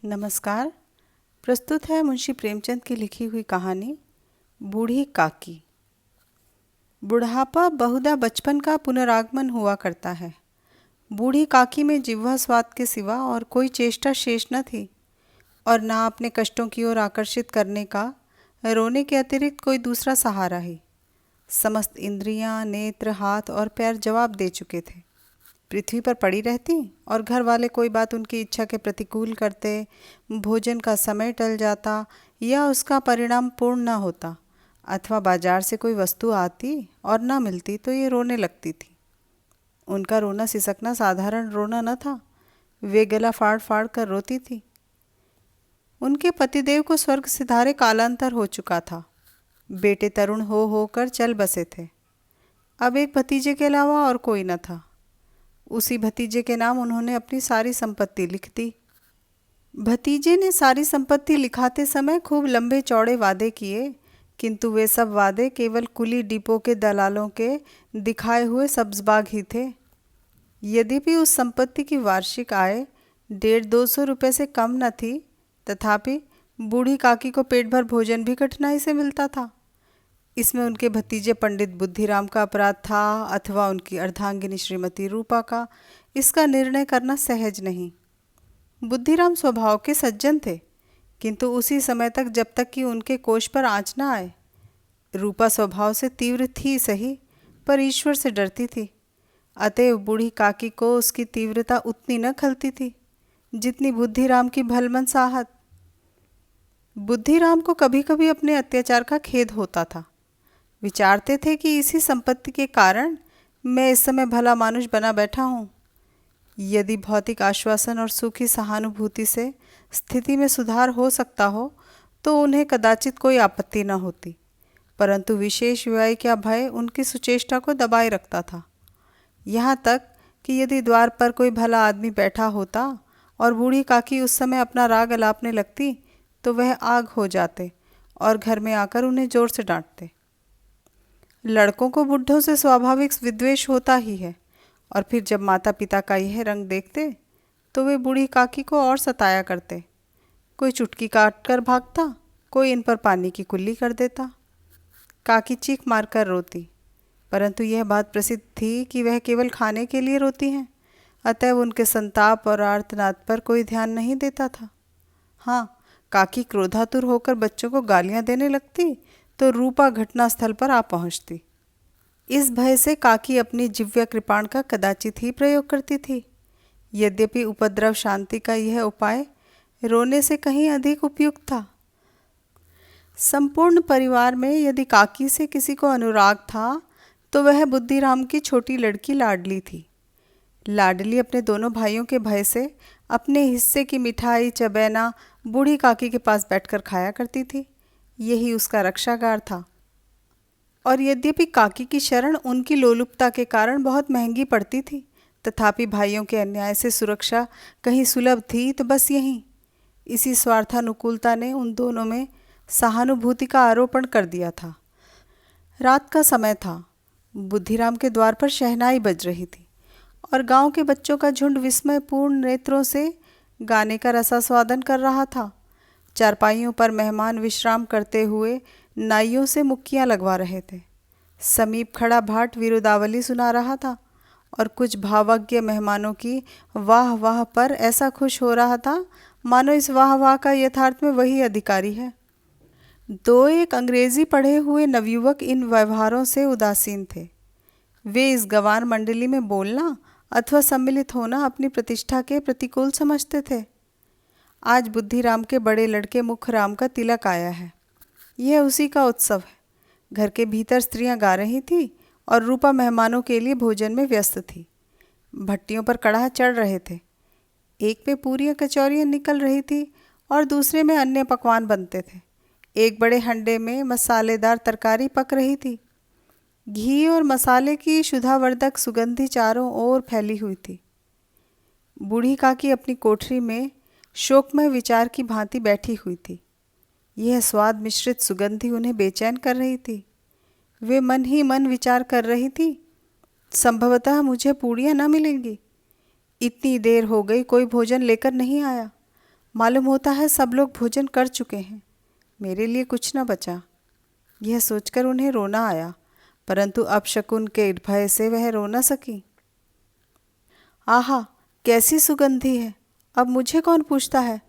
नमस्कार। प्रस्तुत है मुंशी प्रेमचंद की लिखी हुई कहानी बूढ़ी काकी। बुढ़ापा बहुधा बचपन का पुनरागमन हुआ करता है। बूढ़ी काकी में जिह्वा स्वाद के सिवा और कोई चेष्टा शेष न थी और ना अपने कष्टों की ओर आकर्षित करने का रोने के अतिरिक्त कोई दूसरा सहारा ही। समस्त इंद्रियां, नेत्र, हाथ और पैर जवाब दे चुके थे। पृथ्वी पर पड़ी रहती और घर वाले कोई बात उनकी इच्छा के प्रतिकूल करते, भोजन का समय टल जाता या उसका परिणाम पूर्ण न होता, अथवा बाजार से कोई वस्तु आती और न मिलती तो ये रोने लगती थी। उनका रोना सिसकना साधारण रोना न था, वे गला फाड़ फाड़ कर रोती थी। उनके पतिदेव को स्वर्ग सिधारे कालांतर हो चुका था। बेटे तरुण हो कर चल बसे थे। अब एक भतीजे के अलावा और कोई न था। उसी भतीजे के नाम उन्होंने अपनी सारी संपत्ति लिख दी। भतीजे ने सारी संपत्ति लिखाते समय खूब लंबे चौड़े वादे किए, किंतु वे सब वादे केवल कुली डिपो के दलालों के दिखाए हुए सब्जबाग ही थे। यद्यपि उस संपत्ति की वार्षिक आय 150-200 रुपये से कम न थी, तथापि बूढ़ी काकी को पेट भर भोजन भी कठिनाई से मिलता था। इसमें उनके भतीजे पंडित बुद्धिराम का अपराध था अथवा उनकी अर्धांगिनी श्रीमती रूपा का, इसका निर्णय करना सहज नहीं। बुद्धिराम स्वभाव के सज्जन थे, किंतु उसी समय तक जब तक कि उनके कोष पर आँच न आए। रूपा स्वभाव से तीव्र थी सही, पर ईश्वर से डरती थी। अतएव बूढ़ी काकी को उसकी तीव्रता उतनी न खलती थी जितनी बुद्धिराम की भलमन साहत। बुद्धिराम को कभी कभी अपने अत्याचार का खेद होता था। विचारते थे कि इसी संपत्ति के कारण मैं इस समय भला मानुष बना बैठा हूँ। यदि भौतिक आश्वासन और सुखी सहानुभूति से स्थिति में सुधार हो सकता हो तो उन्हें कदाचित कोई आपत्ति न होती, परंतु विशेष व्यय का भय उनकी सुचेष्टा को दबाए रखता था। यहाँ तक कि यदि द्वार पर कोई भला आदमी बैठा होता और बूढ़ी काकी उस समय अपना राग अलापने लगती तो वह आग हो जाते और घर में आकर उन्हें जोर से डांटते। लड़कों को बुढ़ों से स्वाभाविक विद्वेष होता ही है, और फिर जब माता पिता का यह रंग देखते तो वे बूढ़ी काकी को और सताया करते। कोई चुटकी काट कर भागता, कोई इन पर पानी की कुल्ली कर देता। काकी चीख मारकर रोती, परंतु यह बात प्रसिद्ध थी कि वह केवल खाने के लिए रोती हैं, अतएव उनके संताप और आर्तनाद पर कोई ध्यान नहीं देता था। हाँ, काकी क्रोधातुर होकर बच्चों को गालियाँ देने लगती तो रूपा घटनास्थल पर आ पहुंचती। इस भय से काकी अपनी जिव्या कृपाण का कदाचित ही प्रयोग करती थी। यद्यपि उपद्रव शांति का यह उपाय रोने से कहीं अधिक उपयुक्त था। संपूर्ण परिवार में यदि काकी से किसी को अनुराग था तो वह बुद्धिराम की छोटी लड़की लाडली थी। लाडली अपने दोनों भाइयों के भय से अपने हिस्से की मिठाई चबैना बूढ़ी काकी के पास बैठकर खाया करती थी। यही उसका रक्षागार था। और यद्यपि काकी की शरण उनकी लोलुपता के कारण बहुत महंगी पड़ती थी, तथापि भाइयों के अन्याय से सुरक्षा कहीं सुलभ थी तो बस यहीं। इसी स्वार्थानुकूलता ने उन दोनों में सहानुभूति का आरोपण कर दिया था। रात का समय था। बुद्धिराम के द्वार पर शहनाई बज रही थी और गांव के बच्चों का झुंड विस्मयपूर्ण नेत्रों से गाने का रसास्वादन कर रहा था। चारपाइयों पर मेहमान विश्राम करते हुए नाइयों से मुक्कियाँ लगवा रहे थे। समीप खड़ा भाट विरुदावली सुना रहा था और कुछ भावज्ञ मेहमानों की वाह वाह पर ऐसा खुश हो रहा था मानो इस वाह वाह का यथार्थ में वही अधिकारी है। दो एक अंग्रेजी पढ़े हुए नवयुवक इन व्यवहारों से उदासीन थे। वे इस गंवार मंडली में बोलना अथवा सम्मिलित होना अपनी प्रतिष्ठा के प्रतिकूल समझते थे। आज बुद्धिराम के बड़े लड़के मुखराम का तिलक आया है। यह उसी का उत्सव है। घर के भीतर स्त्रियां गा रही थी और रूपा मेहमानों के लिए भोजन में व्यस्त थी। भट्टियों पर कड़ाह चढ़ रहे थे। एक में पूरियां कचौरियां निकल रही थी और दूसरे में अन्य पकवान बनते थे। एक बड़े हंडे में मसालेदार तरकारी पक रही थी। घी और मसाले की शुद्धावर्धक सुगंधी चारों ओर फैली हुई थी। बूढ़ी काकी अपनी कोठरी में शोकमय विचार की भांति बैठी हुई थी। यह स्वाद मिश्रित सुगंधी उन्हें बेचैन कर रही थी। वे मन ही मन विचार कर रही थी, संभवतः मुझे पूड़ियाँ न मिलेंगी। इतनी देर हो गई, कोई भोजन लेकर नहीं आया। मालूम होता है सब लोग भोजन कर चुके हैं, मेरे लिए कुछ न बचा। यह सोचकर उन्हें रोना आया, परंतु अपशकुन के भय से वह रो न सकी। आहा, कैसी सुगंधी है, अब मुझे कौन पूछता है।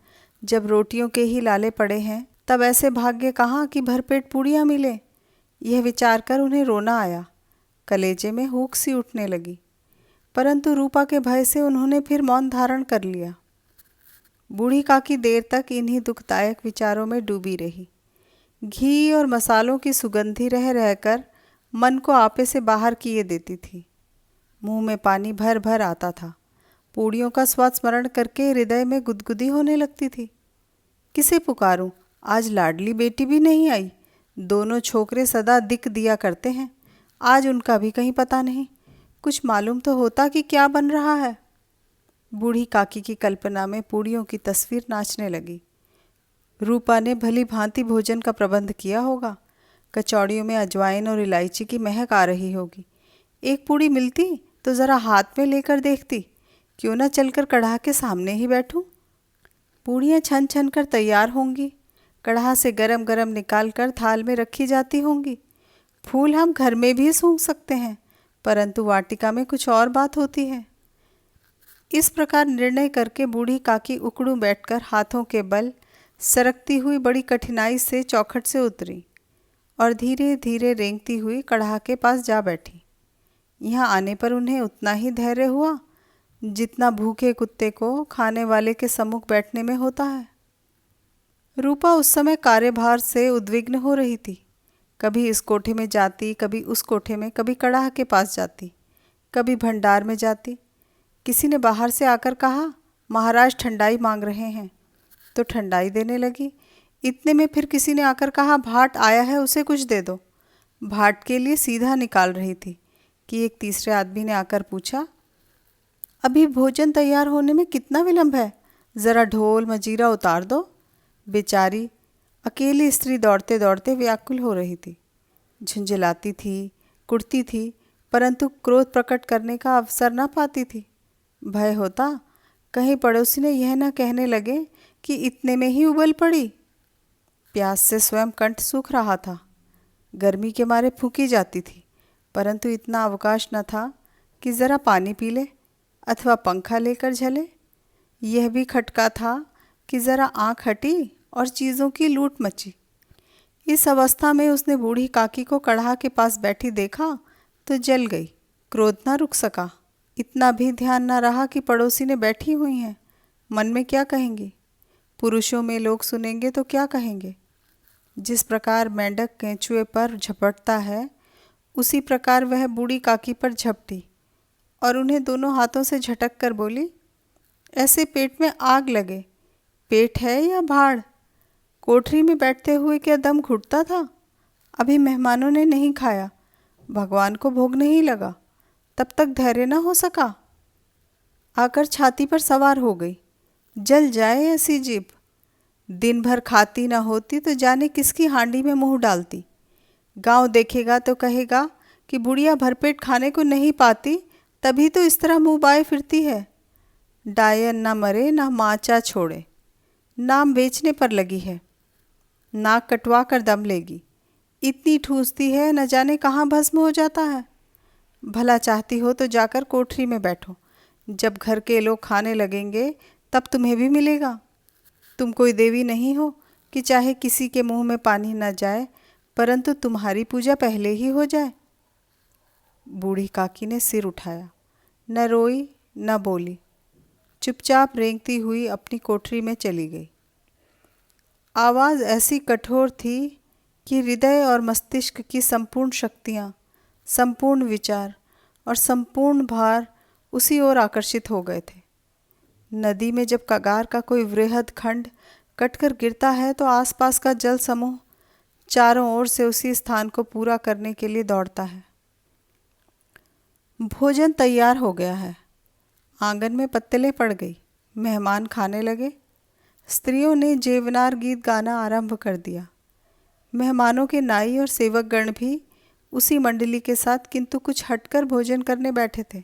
जब रोटियों के ही लाले पड़े हैं तब ऐसे भाग्य कहाँ कि भरपेट पूड़ियाँ मिले। यह विचार कर उन्हें रोना आया, कलेजे में हुक सी उठने लगी, परंतु रूपा के भय से उन्होंने फिर मौन धारण कर लिया। बूढ़ी काकी देर तक इन्हीं दुखदायक विचारों में डूबी रही। घी और मसालों की सुगंधी रह रहकर मन को आपे से बाहर किए देती थी। मुंह में पानी भर भर आता था। पूड़ियों का स्वाद स्मरण करके हृदय में गुदगुदी होने लगती थी। किसे पुकारूं, आज लाडली बेटी भी नहीं आई। दोनों छोकरे सदा दिक दिया करते हैं, आज उनका भी कहीं पता नहीं। कुछ मालूम तो होता कि क्या बन रहा है। बूढ़ी काकी की कल्पना में पूड़ियों की तस्वीर नाचने लगी। रूपा ने भली भांति भोजन का प्रबंध किया होगा। कचौड़ियों में अजवाइन और इलायची की महक आ रही होगी। एक पूड़ी मिलती तो ज़रा हाथ में लेकर देखती, क्यों न चलकर कढ़ा के सामने ही बैठूं। पूड़ियाँ छन छन कर तैयार होंगी, कढ़ा से गरम गरम निकाल कर थाल में रखी जाती होंगी। फूल हम घर में भी सूंघ सकते हैं, परंतु वाटिका में कुछ और बात होती है। इस प्रकार निर्णय करके बूढ़ी काकी उकड़ू बैठकर हाथों के बल सरकती हुई बड़ी कठिनाई से चौखट से उतरी और धीरे धीरे रेंगती हुई कढ़ा के पास जा बैठी। यहाँ आने पर उन्हें उतना ही धैर्य हुआ जितना भूखे कुत्ते को खाने वाले के सम्मुख बैठने में होता है। रूपा उस समय कार्यभार से उद्विग्न हो रही थी। कभी इस कोठे में जाती, कभी उस कोठे में, कभी कड़ाह के पास जाती, कभी भंडार में जाती। किसी ने बाहर से आकर कहा, महाराज ठंडाई मांग रहे हैं, तो ठंडाई देने लगी। इतने में फिर किसी ने आकर कहा, भाट आया है, उसे कुछ दे दो। भाट के लिए सीधा निकाल रही थी कि एक तीसरे आदमी ने आकर पूछा, अभी भोजन तैयार होने में कितना विलंब है, ज़रा ढोल मजीरा उतार दो। बेचारी अकेली स्त्री दौड़ते दौड़ते व्याकुल हो रही थी, झुंझलाती थी, कुड़ती थी, परंतु क्रोध प्रकट करने का अवसर न पाती थी। भय होता कहीं पड़ोसी ने यह न कहने लगे कि इतने में ही उबल पड़ी। प्यास से स्वयं कंठ सूख रहा था, गर्मी के मारे फूंकी जाती थी, परंतु इतना अवकाश न था कि ज़रा पानी पी ले अथवा पंखा लेकर झले। यह भी खटका था कि ज़रा आँख हटी और चीज़ों की लूट मची। इस अवस्था में उसने बूढ़ी काकी को कढ़ा के पास बैठी देखा तो जल गई। क्रोध न रुक सका। इतना भी ध्यान न रहा कि पड़ोसी ने बैठी हुई हैं, मन में क्या कहेंगी। पुरुषों में लोग सुनेंगे तो क्या कहेंगे। जिस प्रकार मेंढक केंचुए पर झपटता है, उसी प्रकार वह बूढ़ी काकी पर झपटी और उन्हें दोनों हाथों से झटक कर बोली, ऐसे पेट में आग लगे, पेट है या भाड़। कोठरी में बैठते हुए क्या दम घुटता था। अभी मेहमानों ने नहीं खाया, भगवान को भोग नहीं लगा, तब तक धैर्य न हो सका। आकर छाती पर सवार हो गई। जल जाए ऐसी जीभ। दिन भर खाती न होती तो जाने किसकी हांडी में मुंह डालती। गांव देखेगा तो कहेगा कि बुढ़िया भरपेट खाने को नहीं पाती, तभी तो इस तरह मुंह बाए फिरती है। डायन न मरे न माचा छोड़े, नाम बेचने पर लगी है। नाक कटवा कर दम लेगी, इतनी ठूसती है न जाने कहाँ भस्म हो जाता है। भला चाहती हो तो जाकर कोठरी में बैठो, जब घर के लोग खाने लगेंगे तब तुम्हें भी मिलेगा। तुम कोई देवी नहीं हो कि चाहे किसी के मुंह में पानी न जाए, परंतु तुम्हारी पूजा पहले ही हो जाए। बूढ़ी काकी ने सिर उठाया, न रोई न बोली, चुपचाप रेंगती हुई अपनी कोठरी में चली गई। आवाज़ ऐसी कठोर थी कि हृदय और मस्तिष्क की संपूर्ण शक्तियाँ, संपूर्ण विचार और संपूर्ण भार उसी ओर आकर्षित हो गए थे। नदी में जब कगार का कोई वृहद खंड कटकर गिरता है तो आसपास का जल समूह चारों ओर से उसी स्थान को पूरा करने के लिए दौड़ता है। भोजन तैयार हो गया है। आंगन में पत्तलें पड़ गई, मेहमान खाने लगे। स्त्रियों ने जेवनार गीत गाना आरंभ कर दिया। मेहमानों के नाई और सेवकगण भी उसी मंडली के साथ किंतु कुछ हटकर भोजन करने बैठे थे,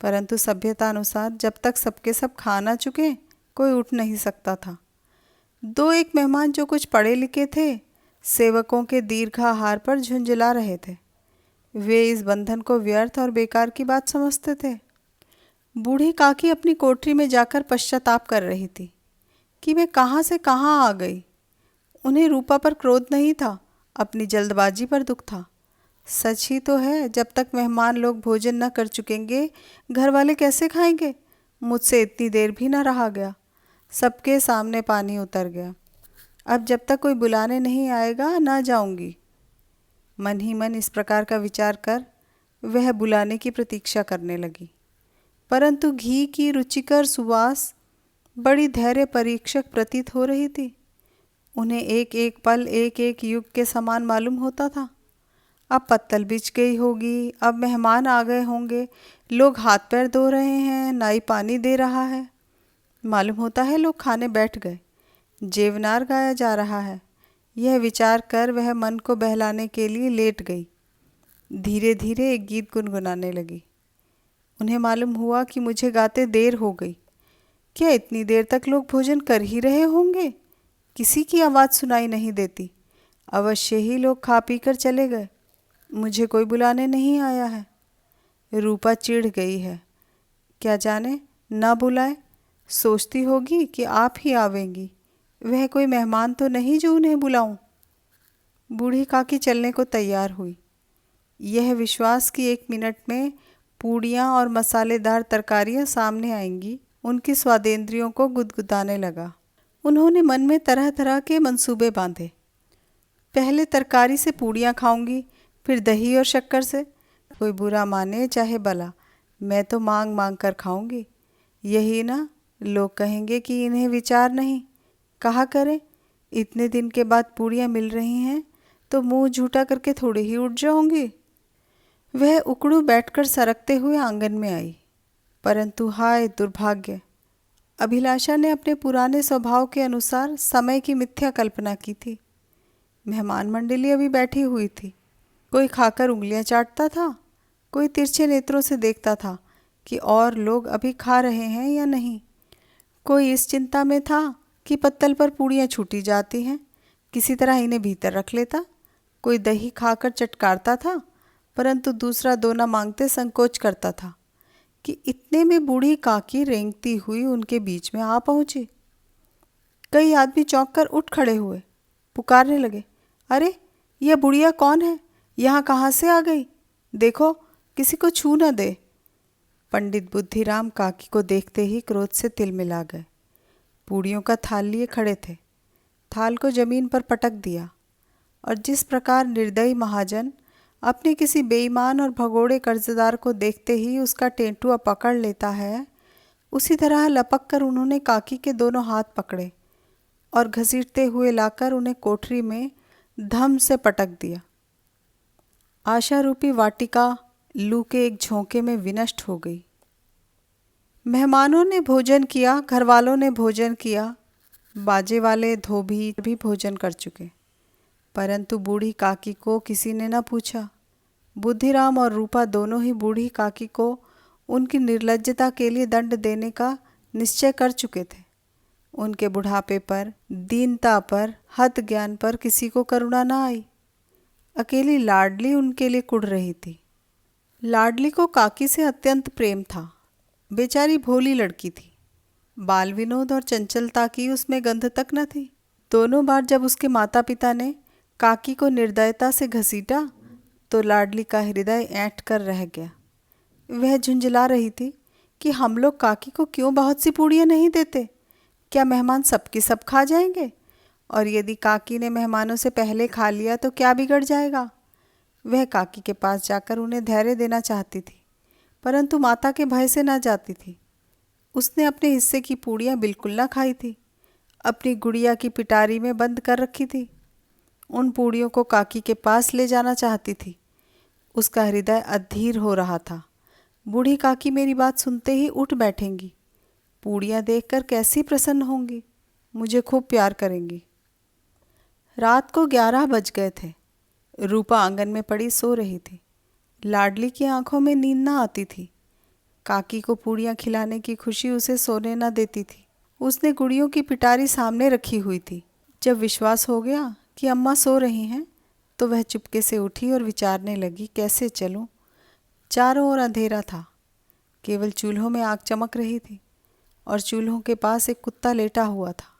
परंतु सभ्यता अनुसार जब तक सबके सब खा ना चुके कोई उठ नहीं सकता था। दो एक मेहमान जो कुछ पढ़े लिखे थे, सेवकों के दीर्घाहार पर झुंझला रहे थे। वे इस बंधन को व्यर्थ और बेकार की बात समझते थे। बूढ़ी काकी अपनी कोठरी में जाकर पश्चाताप कर रही थी कि मैं कहाँ से कहाँ आ गई। उन्हें रूपा पर क्रोध नहीं था, अपनी जल्दबाजी पर दुख था। सच ही तो है, जब तक मेहमान लोग भोजन न कर चुकेंगे घर वाले कैसे खाएंगे। मुझसे इतनी देर भी न रहा गया, सबके सामने पानी उतर गया। अब जब तक कोई बुलाने नहीं आएगा ना जाऊंगी। मन ही मन इस प्रकार का विचार कर वह बुलाने की प्रतीक्षा करने लगी, परंतु घी की रुचिकर सुवास बड़ी धैर्य परीक्षक प्रतीत हो रही थी। उन्हें एक एक पल एक एक युग के समान मालूम होता था। अब पत्तल बिछ गई होगी, अब मेहमान आ गए होंगे, लोग हाथ पैर धो रहे हैं, नाई पानी दे रहा है। मालूम होता है लोग खाने बैठ गए, जेवनार गाया जा रहा है। यह विचार कर वह मन को बहलाने के लिए लेट गई। धीरे धीरे एक गीत गुनगुनाने लगी। उन्हें मालूम हुआ कि मुझे गाते देर हो गई। क्या इतनी देर तक लोग भोजन कर ही रहे होंगे? किसी की आवाज़ सुनाई नहीं देती। अवश्य ही लोग खा पी कर चले गए, मुझे कोई बुलाने नहीं आया है। रूपा चिढ़ गई है, क्या जाने ना बुलाए, सोचती होगी कि आप ही आवेंगी। वह कोई मेहमान तो नहीं जो उन्हें बुलाऊं। बूढ़ी काकी चलने को तैयार हुई। यह विश्वास कि 1 मिनट में पूड़ियाँ और मसालेदार तरकारियाँ सामने आएंगी उनकी स्वादेंद्रियों को गुदगुदाने लगा। उन्होंने मन में तरह तरह के मंसूबे बांधे। पहले तरकारी से पूड़ियाँ खाऊंगी, फिर दही और शक्कर से। कोई बुरा माने चाहे भला, मैं तो मांग मांग कर खाऊंगी। यही ना, लोग कहेंगे कि इन्हें विचार नहीं। कहा करें, इतने दिन के बाद पूड़ियाँ मिल रही हैं तो मुंह झूठा करके थोड़ी ही उठ जाऊंगी। वह उकड़ू बैठकर सरकते हुए आंगन में आई, परंतु हाय दुर्भाग्य! अभिलाषा ने अपने पुराने स्वभाव के अनुसार समय की मिथ्या कल्पना की थी। मेहमान मंडली अभी बैठी हुई थी। कोई खाकर उंगलियां चाटता था, कोई तिरछे नेत्रों से देखता था कि और लोग अभी खा रहे हैं या नहीं। कोई इस चिंता में था कि पत्तल पर पूड़ियाँ छूटी जाती हैं, किसी तरह इन्हें भीतर रख लेता। कोई दही खाकर चटकारता था, परंतु दूसरा दोना मांगते संकोच करता था कि इतने में बूढ़ी काकी रेंगती हुई उनके बीच में आ पहुंची। कई आदमी चौंक कर उठ खड़े हुए, पुकारने लगे, अरे यह बुढ़िया कौन है? यहाँ कहाँ से आ गई? देखो किसी को छू न दे। पंडित बुद्धिराम काकी को देखते ही क्रोध से तिलमिला गए। पूड़ियों का थाल लिए खड़े थे। थाल को जमीन पर पटक दिया और जिस प्रकार निर्दयी महाजन अपने किसी बेईमान और भगोड़े कर्जदार को देखते ही उसका टेंटुआ पकड़ लेता है, उसी तरह लपक कर उन्होंने काकी के दोनों हाथ पकड़े और घसीटते हुए लाकर उन्हें कोठरी में धम से पटक दिया। आशा रूपी वाटिका लू के एक झोंके में विनष्ट हो गई। मेहमानों ने भोजन किया, घरवालों ने भोजन किया, बाजे वाले धोबी भी भोजन कर चुके, परंतु बूढ़ी काकी को किसी ने न पूछा। बुद्धिराम और रूपा दोनों ही बूढ़ी काकी को उनकी निर्लज्जता के लिए दंड देने का निश्चय कर चुके थे। उनके बुढ़ापे पर, दीनता पर, हद ज्ञान पर किसी को करुणा न आई। अकेली लाडली उनके लिए कुढ़ रही थी। लाडली को काकी से अत्यंत प्रेम था। बेचारी भोली लड़की थी। बाल विनोद और चंचलता की उसमें गंध तक न थी। दोनों बार जब उसके माता पिता ने काकी को निर्दयता से घसीटा तो लाडली का हृदय ऐंठ कर रह गया। वह झुंझला रही थी कि हम लोग काकी को क्यों बहुत सी पूड़ियाँ नहीं देते? क्या मेहमान सबकी सब खा जाएंगे? और यदि काकी ने मेहमानों से पहले खा लिया तो क्या बिगड़ जाएगा? वह काकी के पास जाकर उन्हें धैर्य देना चाहती थी, परंतु माता के भय से ना जाती थी। उसने अपने हिस्से की पूड़ियाँ बिल्कुल ना खाई थी, अपनी गुड़िया की पिटारी में बंद कर रखी थी। उन पूड़ियों को काकी के पास ले जाना चाहती थी। उसका हृदय अधीर हो रहा था। बूढ़ी काकी मेरी बात सुनते ही उठ बैठेंगी, पूड़ियाँ देखकर कैसी प्रसन्न होंगी, मुझे खूब प्यार करेंगी। रात को 11 बज गए थे। रूपा आंगन में पड़ी सो रही थी। लाडली की आंखों में नींद न आती थी। काकी को पूड़ियाँ खिलाने की खुशी उसे सोने न देती थी। उसने गुड़ियों की पिटारी सामने रखी हुई थी। जब विश्वास हो गया कि अम्मा सो रही हैं तो वह चुपके से उठी और विचारने लगी, कैसे चलूं। चारों ओर अंधेरा था, केवल चूल्हों में आग चमक रही थी और चूल्हों के पास एक कुत्ता लेटा हुआ था।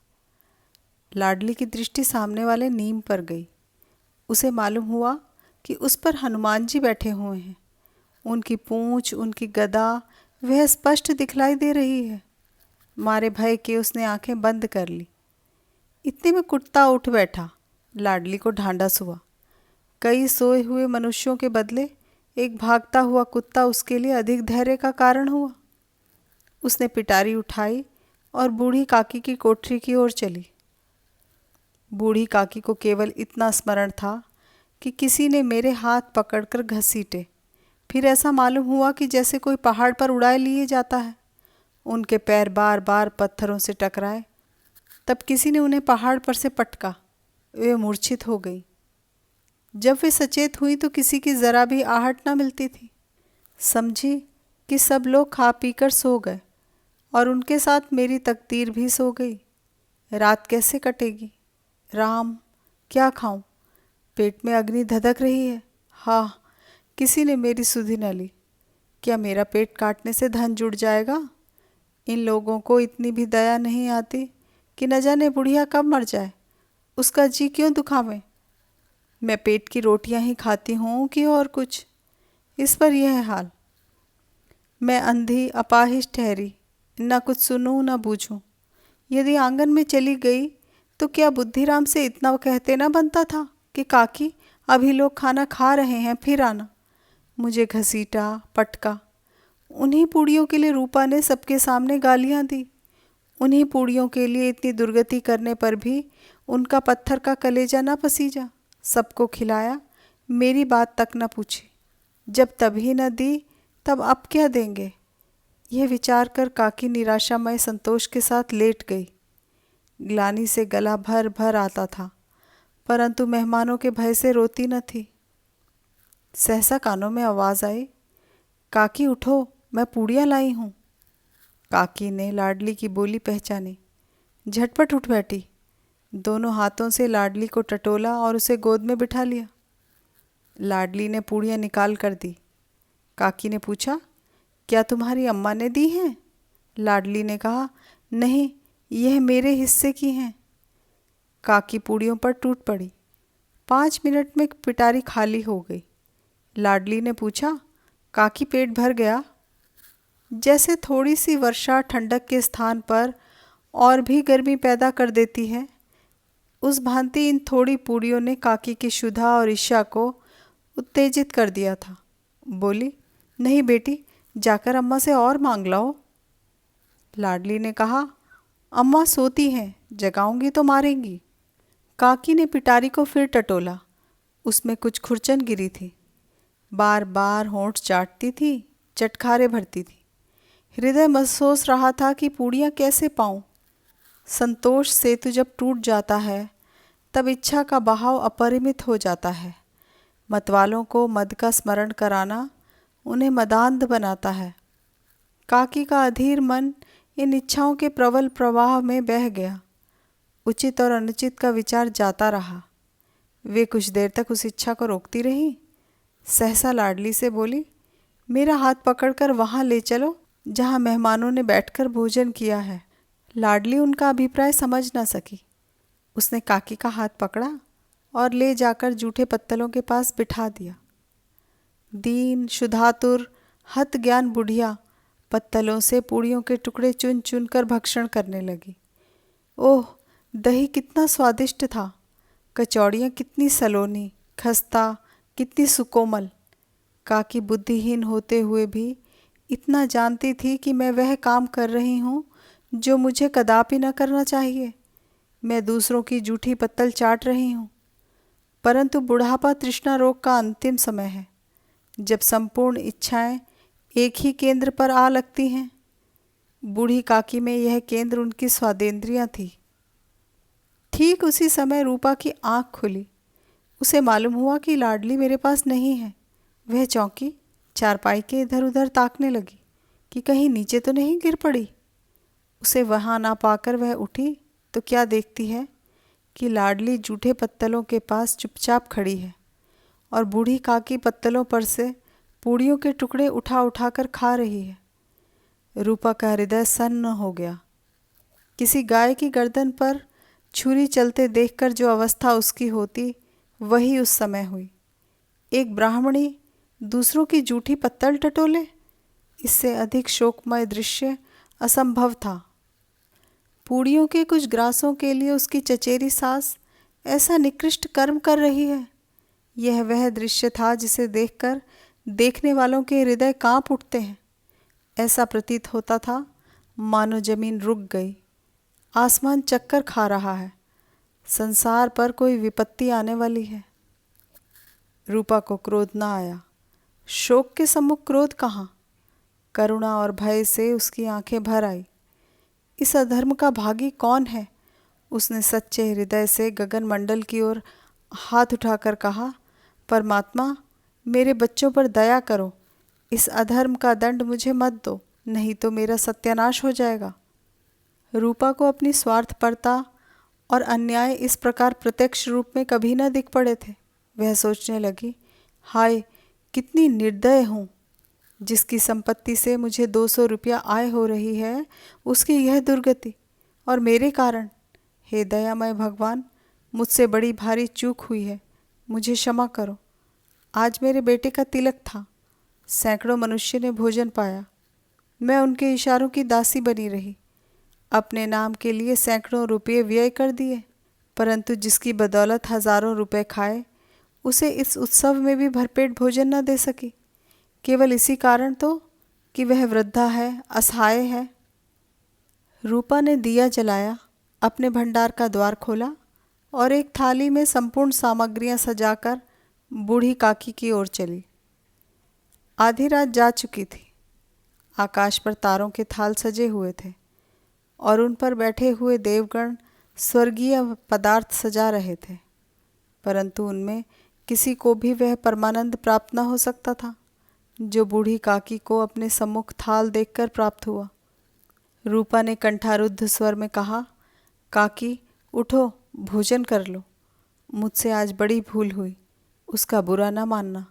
लाडली की दृष्टि सामने वाले नीम पर गई। उसे मालूम हुआ कि उस पर हनुमान जी बैठे हुए हैं। उनकी पूंछ, उनकी गदा वह स्पष्ट दिखलाई दे रही है। मारे भय के उसने आंखें बंद कर ली। इतने में कुत्ता उठ बैठा। लाडली को ढांढस हुआ। कई सोए हुए मनुष्यों के बदले एक भागता हुआ कुत्ता उसके लिए अधिक धैर्य का कारण हुआ। उसने पिटारी उठाई और बूढ़ी काकी की कोठरी की ओर चली। बूढ़ी काकी को केवल इतना स्मरण था कि किसी ने मेरे हाथ पकड़कर घसीटे। फिर ऐसा मालूम हुआ कि जैसे कोई पहाड़ पर उड़ाए लिए जाता है। उनके पैर बार बार पत्थरों से टकराए। तब किसी ने उन्हें पहाड़ पर से पटका। वे मूर्छित हो गई। जब वे सचेत हुई तो किसी की ज़रा भी आहट न मिलती थी। समझी कि सब लोग खा पीकर सो गए और उनके साथ मेरी तकदीर भी सो गई। रात कैसे कटेगी? राम, क्या खाऊं? पेट में अग्नि धधक रही है। हाँ, किसी ने मेरी सुधि न ली। क्या मेरा पेट काटने से धन जुड़ जाएगा? इन लोगों को इतनी भी दया नहीं आती कि न जाने बुढ़िया कब मर जाए, उसका जी क्यों दुखावें। मैं पेट की रोटियां ही खाती हूँ कि और कुछ। इस पर यह है हाल। मैं अंधी अपाहिज ठहरी, न कुछ सुनूं न बूझूं। यदि आंगन में चली गई तो क्या बुद्धिराम से इतना कहते न बनता था कि काकी, अभी लोग खाना खा रहे हैं, फिर आना। मुझे घसीटा, पटका। उन्हीं पूड़ियों के लिए रूपा ने सबके सामने गालियां दी। उन्हीं पूड़ियों के लिए इतनी दुर्गति करने पर भी उनका पत्थर का कलेजा न पसीजा। सबको खिलाया, मेरी बात तक न पूछी। जब तभी न दी तब अब क्या देंगे? यह विचार कर काकी निराशामय संतोष के साथ लेट गई। ग्लानि से गला भर भर आता था, परंतु मेहमानों के भय से रोती न थी। सहसा कानों में आवाज़ आई, काकी उठो, मैं पूड़ियाँ लाई हूँ। काकी ने लाडली की बोली पहचानी। झटपट उठ बैठी। दोनों हाथों से लाडली को टटोला और उसे गोद में बिठा लिया। लाडली ने पूड़ियाँ निकाल कर दी। काकी ने पूछा, क्या तुम्हारी अम्मा ने दी हैं? लाडली ने कहा, नहीं, यह मेरे हिस्से की हैं। काकी पूड़ियों पर टूट पड़ी। 5 मिनट में पिटारी खाली हो गई। लाडली ने पूछा, काकी पेट भर गया? जैसे थोड़ी सी वर्षा ठंडक के स्थान पर और भी गर्मी पैदा कर देती है, उस भांति इन थोड़ी पूड़ियों ने काकी की क्षुधा और ईर्ष्या को उत्तेजित कर दिया था। बोली, नहीं बेटी, जाकर अम्मा से और मांग लाओ। लाडली ने कहा, अम्मा सोती हैं, जगाऊंगी तो मारेंगी। काकी ने पिटारी को फिर टटोला। उसमें कुछ खुरचन गिरी थी। बार बार होंठ चाटती थी, चटखारे भरती थी। हृदय महसूस रहा था कि पूड़ियाँ कैसे पाऊँ। संतोष सेतु जब टूट जाता है तब इच्छा का बहाव अपरिमित हो जाता है। मतवालों को मद का स्मरण कराना उन्हें मदान्ध बनाता है। काकी का अधीर मन इन इच्छाओं के प्रबल प्रवाह में बह गया। उचित और अनुचित का विचार जाता रहा। वे कुछ देर तक उस इच्छा को रोकती रही। सहसा लाडली से बोली, मेरा हाथ पकड़कर वहाँ ले चलो जहाँ मेहमानों ने बैठकर भोजन किया है। लाडली उनका अभिप्राय समझ न सकी। उसने काकी का हाथ पकड़ा और ले जाकर जूठे पत्तलों के पास बिठा दिया। दीन, शुद्धातुर, हत ज्ञान बुढ़िया पत्तलों से पूड़ियों के टुकड़े चुन चुन कर भक्षण करने लगी। ओह, दही कितना स्वादिष्ट था! कचौड़ियाँ कितनी सलोनी, खस्ता, कितनी सुकोमल! काकी बुद्धिहीन होते हुए भी इतना जानती थी कि मैं वह काम कर रही हूँ जो मुझे कदापि न करना चाहिए। मैं दूसरों की जूठी पत्तल चाट रही हूँ। परंतु बुढ़ापा तृष्णा रोग का अंतिम समय है, जब संपूर्ण इच्छाएं एक ही केंद्र पर आ लगती हैं। बूढ़ी काकी में यह केंद्र उनकी स्वादेंद्रियां थी। ठीक उसी समय रूपा की आंख खुली। उसे मालूम हुआ कि लाडली मेरे पास नहीं है। वह चौंकी, चारपाई के इधर उधर ताकने लगी कि कहीं नीचे तो नहीं गिर पड़ी। उसे वहाँ ना पाकर वह उठी तो क्या देखती है कि लाडली जूठे पत्तलों के पास चुपचाप खड़ी है और बूढ़ी काकी पत्तलों पर से पूड़ियों के टुकड़े उठा उठा कर खा रही है। रूपा का हृदय सन्न हो गया। किसी गाय की गर्दन पर छुरी चलते देखकर जो अवस्था उसकी होती वही उस समय हुई। एक ब्राह्मणी दूसरों की जूठी पत्तल टटोले, इससे अधिक शोकमय दृश्य असंभव था। पूड़ियों के कुछ ग्रासों के लिए उसकी चचेरी सास ऐसा निकृष्ट कर्म कर रही है। यह वह दृश्य था जिसे देखकर देखने वालों के हृदय कांप उठते हैं। ऐसा प्रतीत होता था मानो जमीन रुक गई, आसमान चक्कर खा रहा है, संसार पर कोई विपत्ति आने वाली है। रूपा को क्रोध न आया। शोक के सम्मुख क्रोध कहाँ। करुणा और भय से उसकी आंखें भर आई। इस अधर्म का भागी कौन है? उसने सच्चे हृदय से गगन मंडल की ओर हाथ उठाकर कहा, परमात्मा, मेरे बच्चों पर दया करो। इस अधर्म का दंड मुझे मत दो, नहीं तो मेरा सत्यानाश हो जाएगा। रूपा को अपनी स्वार्थपरता और अन्याय इस प्रकार प्रत्यक्ष रूप में कभी न दिख पड़े थे। वह सोचने लगी, हाय कितनी निर्दय हूँ। जिसकी संपत्ति से मुझे 200 रुपया आय हो रही है, उसकी यह दुर्गति, और मेरे कारण। हे दयामय भगवान, मुझसे बड़ी भारी चूक हुई है, मुझे क्षमा करो। आज मेरे बेटे का तिलक था। सैकड़ों मनुष्य ने भोजन पाया, मैं उनके इशारों की दासी बनी रही। अपने नाम के लिए सैकड़ों रुपये व्यय कर दिए, परंतु जिसकी बदौलत हजारों रुपए खाए, उसे इस उत्सव में भी भरपेट भोजन न दे सकी। केवल इसी कारण तो कि वह वृद्धा है, असहाय है। रूपा ने दिया जलाया, अपने भंडार का द्वार खोला और एक थाली में संपूर्ण सामग्रियां सजाकर बूढ़ी काकी की ओर चली। आधी रात जा चुकी थी। आकाश पर तारों के थाल सजे हुए थे और उन पर बैठे हुए देवगण स्वर्गीय पदार्थ सजा रहे थे, परंतु उनमें किसी को भी वह परमानंद प्राप्त न हो सकता था जो बूढ़ी काकी को अपने सम्मुख थाल देखकर प्राप्त हुआ। रूपा ने कंठारुद्ध स्वर में कहा, काकी उठो, भोजन कर लो। मुझसे आज बड़ी भूल हुई, उसका बुरा न मानना।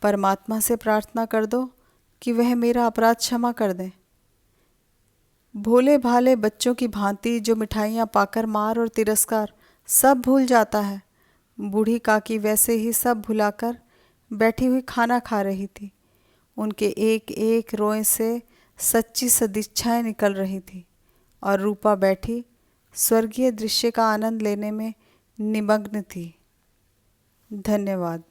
परमात्मा से प्रार्थना कर दो कि वह मेरा अपराध क्षमा कर दें। भोले भाले बच्चों की भांति जो मिठाइयाँ पाकर मार और तिरस्कार सब भूल जाता है, बूढ़ी काकी वैसे ही सब भुलाकर बैठी हुई खाना खा रही थी। उनके एक एक रोए से सच्ची सदिच्छाएं निकल रही थी और रूपा बैठी स्वर्गीय दृश्य का आनंद लेने में निमग्न थी। धन्यवाद।